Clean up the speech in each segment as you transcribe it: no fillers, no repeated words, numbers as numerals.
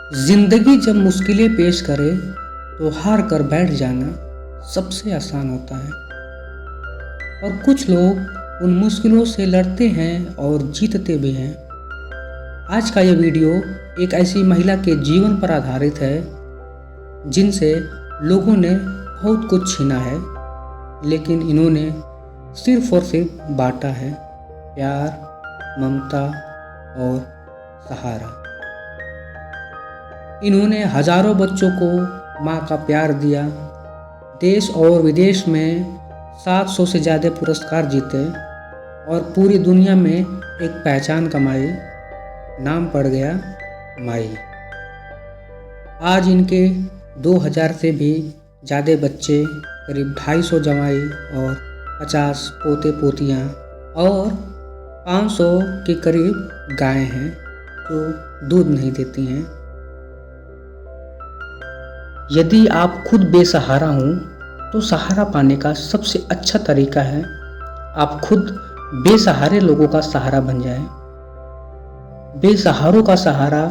जिंदगी जब मुश्किलें पेश करे तो हार कर बैठ जाना सबसे आसान होता है। और कुछ लोग उन मुश्किलों से लड़ते हैं और जीतते भी हैं। आज का ये वीडियो एक ऐसी महिला के जीवन पर आधारित है जिनसे लोगों ने बहुत कुछ छीना है, लेकिन इन्होंने सिर्फ और सिर्फ बांटा है प्यार, ममता और सहारा। इन्होंने हजारों बच्चों को माँ का प्यार दिया, देश और विदेश में 700 से ज़्यादा पुरस्कार जीते और पूरी दुनिया में एक पहचान कमाई। नाम पड़ गया माई। आज इनके 2000 से भी ज़्यादा बच्चे, करीब 250 जवाई और 50 पोते पोतियाँ और 500 के करीब गायें हैं जो दूध नहीं देती हैं। यदि आप खुद बेसहारा हों तो सहारा पाने का सबसे अच्छा तरीका है आप खुद बेसहारे लोगों का सहारा बन जाएं। बेसहारों का सहारा,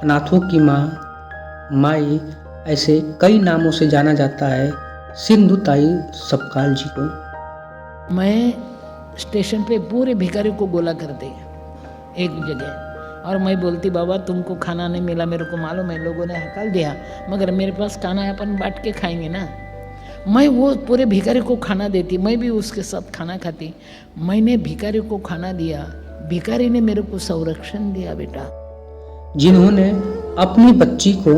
अनाथों की माँ, माई, ऐसे कई नामों से जाना जाता है सिंधु ताई सपकाल जी को। मैं स्टेशन पे पूरे भिखारी को गोला कर दी एक जगह, और मैं बोलती बाबा तुमको खाना नहीं मिला, मेरे को मालूम है, लोगों ने हकाल दिया, मगर मेरे पास खाना है, अपन बांट के खाएंगे ना। मैं वो पूरे भिखारी को खाना देती, मैं भी उसके साथ खाना खाती। मैंने भिखारी को खाना दिया, भिखारी ने मेरे को संरक्षण दिया बेटा। जिन्होंने अपनी बच्ची को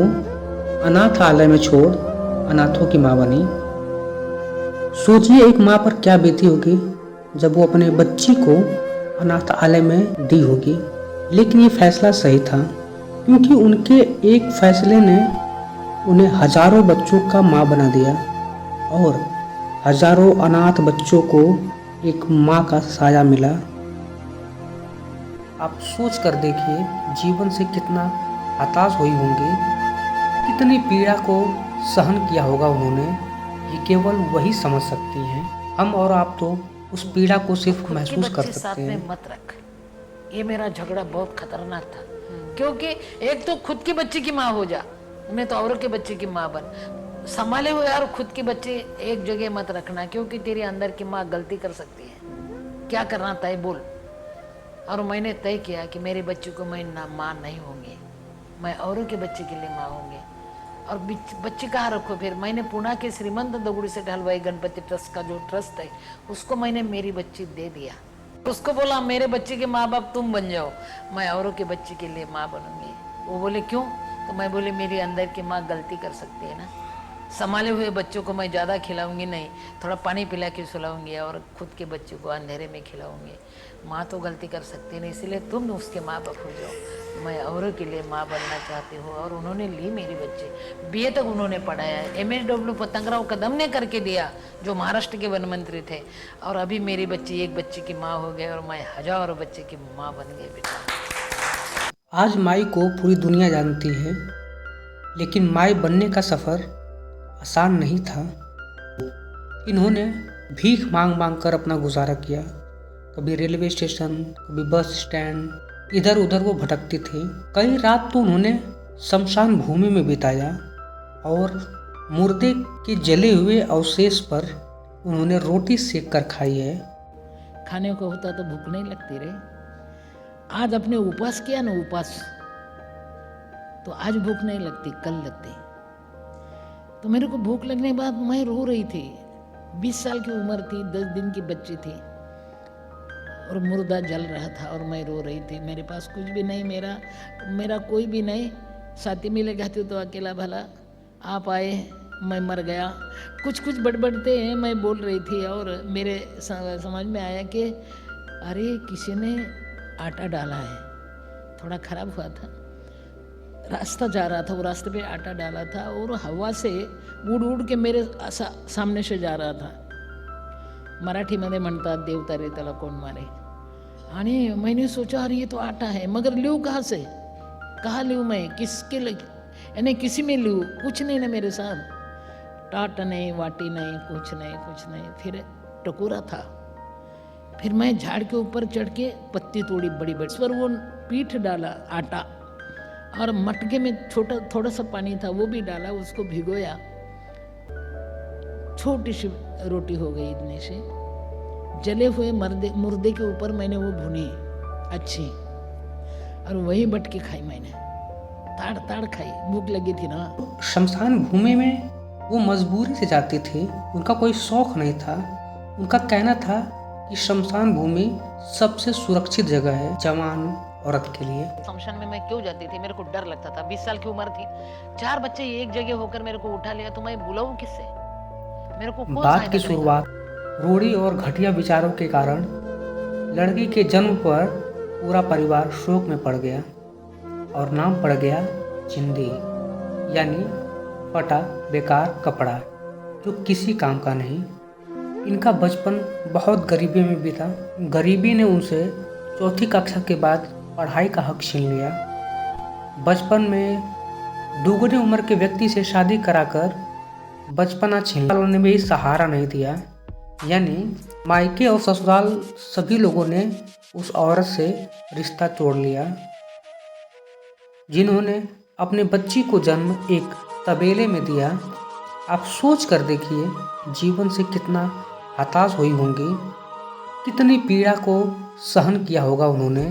अनाथालय में छोड़ अनाथों की माँ बनी। सोचिए एक माँ पर क्या बीती होगी जब वो अपने बच्ची को अनाथालय में दी होगी। लेकिन ये फैसला सही था, क्योंकि उनके एक फैसले ने उन्हें हजारों बच्चों का माँ बना दिया और हजारों अनाथ बच्चों को एक माँ का साया मिला। आप सोच कर देखिए जीवन से कितना हताश हुई होंगी, कितनी पीड़ा को सहन किया होगा उन्होंने। ये केवल वही समझ सकती हैं। हम और आप तो उस पीड़ा को सिर्फ महसूस कर सकते साथ हैं। में मत रख। ये मेरा झगड़ा बहुत खतरनाक था, क्योंकि एक तो खुद की बच्ची की माँ हो जा, मैं तो औरों के बच्चे की माँ बन। संभाले हुए यार खुद के बच्चे एक जगह मत रखना, क्योंकि तेरे अंदर की माँ गलती कर सकती है। क्या करना तय बोल। और मैंने तय किया कि मेरे बच्चे को मैं ना माँ नहीं होंगी, मैं औरों के बच्चे के लिए माँ होंगी। और बच्चे कहाँ रखो फिर। मैंने पुणे के श्रीमंत दगुड़ी से हलवाई गणपति ट्रस्ट का जो ट्रस्ट है उसको मैंने मेरी बच्ची दे दिया। उसको बोला मेरे बच्चे के माँ बाप तुम बन जाओ, मैं औरों के बच्चे के लिए माँ बनूंगी। वो बोले क्यों? तो मैं बोले मेरी अंदर की माँ गलती कर सकती है ना। संभाले हुए बच्चों को मैं ज़्यादा खिलाऊंगी नहीं, थोड़ा पानी पिला के सुलाऊंगी और खुद के बच्चों को अंधेरे में खिलाऊंगी। माँ तो गलती कर सकती है नहीं, इसलिए तुम उसके माँ बाप हो जाओ, मैं औरों के लिए माँ बनना चाहती हूँ। और उन्होंने ली मेरी बच्ची, बीए तक उन्होंने पढ़ाया है। MSW पतंगराव कदम ने करके दिया, जो महाराष्ट्र के वन मंत्री थे। और अभी मेरी बच्ची एक बच्ची की माँ हो गई और मैं हजारों बच्चे की माँ बन गई बेटा। आज माई को पूरी दुनिया जानती है, लेकिन माई बनने का सफ़र आसान नहीं था। इन्होंने भीख मांग मांग कर अपना गुजारा किया। कभी रेलवे स्टेशन, कभी बस स्टैंड, इधर उधर वो भटकती थी। कई रात तो उन्होंने शमशान भूमि में बिताया और मुर्दे के जले हुए अवशेष पर उन्होंने रोटी सेक कर खाई है। खाने को होता तो भूख नहीं लगती रे। आज अपने उपवास किया ना, उपवास, तो आज भूख नहीं लगती, कल लगती। तो मेरे को भूख लगने के बाद मैं रो रही थी। 20 साल की उम्र थी, 10 दिन की बच्ची थी और मुर्दा जल रहा था और मैं रो रही थी। मेरे पास कुछ भी नहीं, मेरा कोई भी नहीं। साथी मिले जाते तो अकेला भला, आप आए, मैं मर गया। कुछ बड़बड़ते हैं, मैं बोल रही थी और मेरे समझ में आया कि अरे किसी ने आटा डाला है, थोड़ा खराब हुआ था, रास्ता जा रहा था, वो रास्ते पे आटा डाला था और हवा से उड़ उड़ के मेरे सामने से जा रहा था। मराठीमध्ये म्हणतात देवता रे त्याला कोण मारे। आणि मैंने सोचा अरे ये तो आटा है, मगर लूँ कहाँ से, कहाँ लूँ मैं, किसके लिए, यानी किसी में लूँ, कुछ नहीं ना मेरे साथ, टाट नहीं, वाटी नहीं, कुछ नहीं। फिर टकोरा था। फिर मैं झाड़ के ऊपर चढ़ के पत्ती तोड़ी बड़ी बड़ी, पर वो पीठ डाला आटा और मटके में छोटा थोड़ा सा पानी था, वो भी डाला, उसको भिगोया। छोटी सी रोटी हो गई इतने से। जले हुए मुर्दे के ऊपर मैंने वो भुनी अच्छी, और वही बट के खाई मैंने, ताड़ ताड़ खाई, भूख लगी थी ना। शमशान भूमि में वो मजबूरी से जाती थी, उनका कोई शौक नहीं था। उनका कहना था कि शमशान भूमि सबसे सुरक्षित जगह है जवान औरत के लिए। शमशान में मैं क्यों जाती थी? मेरे को डर लगता था। 20 साल की उम्र थी, 4 बच्चे एक जगह होकर मेरे को उठा लिया, तो मैं बुलाऊं किससे? मेरे को कौन बात सहायता की करेगा? शुरुआत रूढ़ी और घटिया विचारों के कारण लड़की के जन्म पर पूरा परिवार शोक में पड़ गया और नाम पड़ गया चिंदी, यानी फटा बेकार कपड़ा जो किसी काम का नहीं। इनका बचपन बहुत गरीबी में बीता। गरीबी ने उनसे चौथी कक्षा के बाद पढ़ाई का हक छीन लिया। बचपन में दुगने उम्र के व्यक्ति से शादी कराकर बचपना छीन लिया। उन्होंने भी सहारा नहीं दिया, यानी मायके और ससुराल सभी लोगों ने उस औरत से रिश्ता तोड़ लिया, जिन्होंने अपने बच्ची को जन्म एक तबेले में दिया। आप सोच कर देखिए, जीवन से कितना हताश हुई होंगी, कितनी पीड़ा को सहन किया होगा उन्होंने।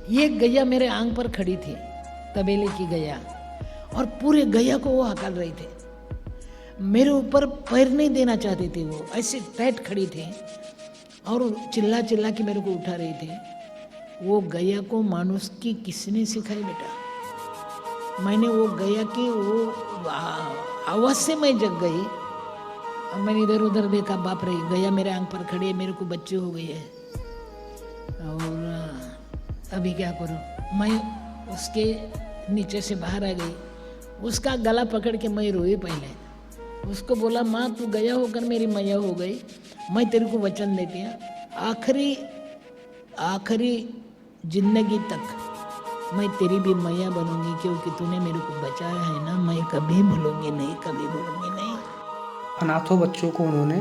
ये गैया मेरे आंग पर खड़ी थी, तबेले की गैया, और पूरे गैया को वो हकल रही थी। मेरे ऊपर पैर नहीं देना चाहती थी, वो ऐसे टाइट खड़ी थी और चिल्ला चिल्ला के मेरे को उठा रही थी। वो गैया को मानुष की किसने सिखाई बेटा? मैंने वो गैया की वो आवाज़ से मैं जग गई। और मैंने इधर उधर देखा, बाप रे, गैया मेरे आंख पर खड़ी है, मेरे को बच्चे हो गई है, और अभी क्या करूं? मैं उसके नीचे से बाहर आ गई, उसका गला पकड़ के मैं रोई। पहले उसको बोला, माँ तू गया होकर मेरी मैया हो गई, मैं तेरे को वचन देती हूँ, आखिरी जिंदगी तक मैं तेरी भी मैया बनूंगी, क्योंकि तूने मेरे को बचाया है ना, मैं कभी भूलूंगी नहीं, कभी भूलूंगी नहीं। अनाथों बच्चों को उन्होंने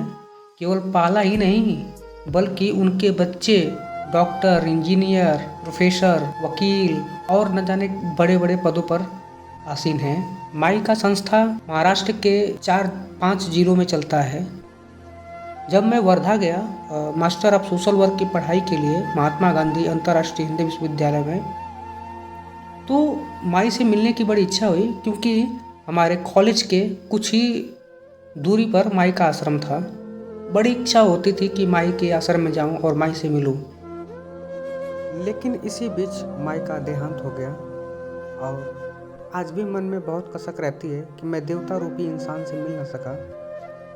केवल पाला ही नहीं, बल्कि उनके बच्चे डॉक्टर, इंजीनियर, प्रोफेसर, वकील और न जाने बड़े बड़े पदों पर आसीन हैं। माई का संस्था महाराष्ट्र के 4-5 जिलों में चलता है। जब मैं वर्धा गया मास्टर ऑफ सोशल वर्क की पढ़ाई के लिए महात्मा गांधी अंतर्राष्ट्रीय हिंदी विश्वविद्यालय में, तो माई से मिलने की बड़ी इच्छा हुई, क्योंकि हमारे कॉलेज के कुछ ही दूरी पर माई का आश्रम था। बड़ी इच्छा होती थी कि माई के आश्रम में जाऊं और माई से मिलूं, लेकिन इसी बीच माई का देहांत हो गया। और आज भी मन में बहुत कसक रहती है कि मैं देवता रूपी इंसान से मिल न सका।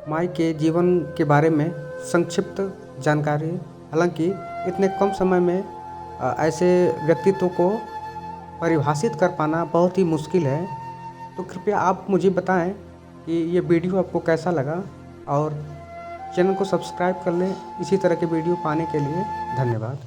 माई के जीवन के बारे में संक्षिप्त जानकारी, हालांकि इतने कम समय में ऐसे व्यक्तित्व को परिभाषित कर पाना बहुत ही मुश्किल है। तो कृपया आप मुझे बताएं कि ये वीडियो आपको कैसा लगा, और चैनल को सब्सक्राइब कर लें इसी तरह के वीडियो पाने के लिए। धन्यवाद।